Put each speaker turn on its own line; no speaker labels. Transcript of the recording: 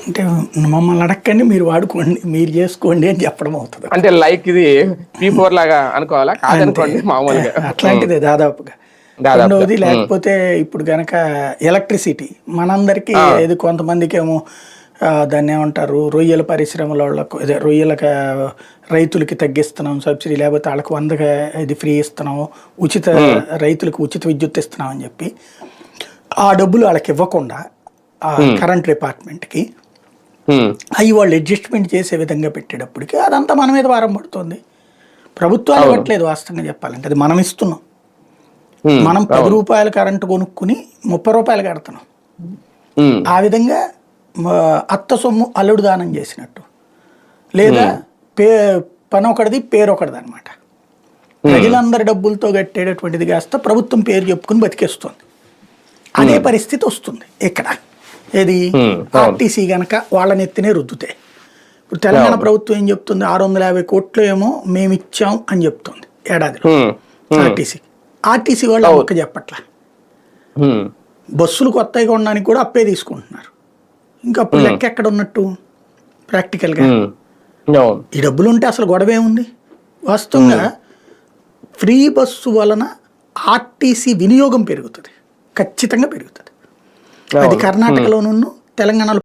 అంటే మమ్మల్ని అడగండి, మీరు వాడుకోండి, మీరు చేసుకోండి అని చెప్పడం అవుతుంది.
అంటే లైక్ ఇది P4 లాగా అనుకోవాలా? కాదనుకోండి మామూలుగా.
అట్లాంటిదే దాదాపుగా. రెండవది లేకపోతే ఇప్పుడు గనక ఎలక్ట్రిసిటీ మనందరికీ ఏది కొంతమందికేమో దాన్ని ఏమంటారు, రొయ్యల పరిశ్రమల వాళ్ళకు అదే రొయ్యలకి రైతులకి తగ్గిస్తున్నాం సబ్సిడీ, లేకపోతే వాళ్ళకి 100 ఇది ఫ్రీ ఇస్తున్నాము, ఉచిత రైతులకు ఉచిత విద్యుత్ ఇస్తున్నాం అని చెప్పి ఆ డబ్బులు వాళ్ళకి ఇవ్వకుండా కరెంట్ డిపార్ట్మెంట్కి అవి వాళ్ళు అడ్జస్ట్మెంట్ చేసే విధంగా పెట్టేటప్పటికి అదంతా మన మీద భారం పడుతుంది. ప్రభుత్వాలు ఇవ్వట్లేదు వాస్తవంగా చెప్పాలంటే, అది మనం ఇస్తున్నాం. మనం 10 రూపాయల కరెంటు కొనుక్కుని 30 రూపాయలు కడుతున్నాం. ఆ విధంగా అత్త సొమ్ము అల్లుడు దానం చేసినట్టు, లేదా పని ఒకటిది పేరు ఒకటిది అనమాట. ప్రజలందరి డబ్బులతో కట్టేటటువంటిది కాస్త ప్రభుత్వం పేరు చెప్పుకుని బతికేస్తుంది. అదే పరిస్థితి వస్తుంది ఇక్కడ. ఏది ఆర్టీసీ గనక వాళ్ళని ఎత్తినే రుద్దుతే. ఇప్పుడు తెలంగాణ ప్రభుత్వం ఏం చెప్తుంది, 650 కోట్లు ఏమో మేము ఇచ్చాం అని చెప్తుంది ఏడాదిలో ఆర్టీసీ. ఆర్టీసీ వాళ్ళు ఒక్క చెప్పట్లా. బస్సులు కొత్తగా కొనడానికి కూడా అప్పే తీసుకుంటున్నారు. ఇంకా అప్పుడు లెక్క ఎక్కడ ఉన్నట్టు ప్రాక్టికల్గా? ఈ డబ్బులు ఉంటే అసలు గొడవ ఏముంది? వాస్తవంగా ఫ్రీ బస్సు వలన ఆర్టీసీ వినియోగం పెరుగుతుంది, ఖచ్చితంగా పెరుగుతుంది. అది కర్ణాటకలోనూ తెలంగాణలో